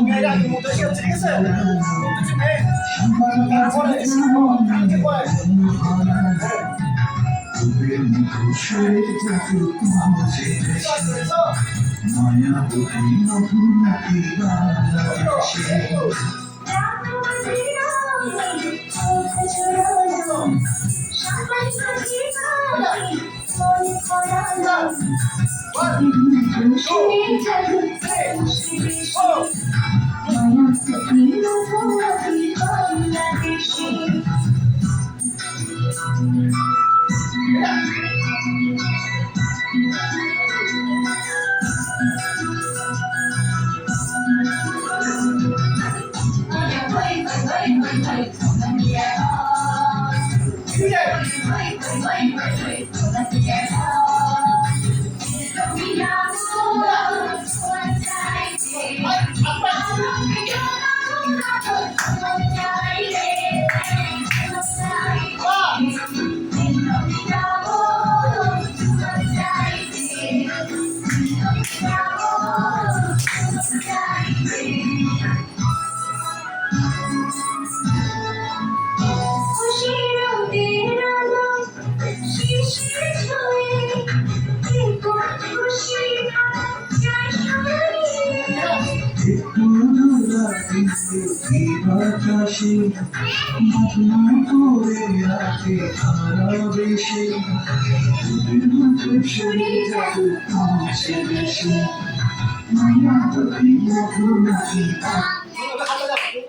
মেয়েরা কি মতো এসে হচ্ছে, ঠিক আছে? কিছু মেয়ে তারপরে কালকে পরে মায়া বুঝি মধু নাকি বাংলাদেশে বাতাসে ভাবনা করে রাখে ভালোবেসে সরে যাবো পৌঁছে দেশে মায়া তো মধু নাকি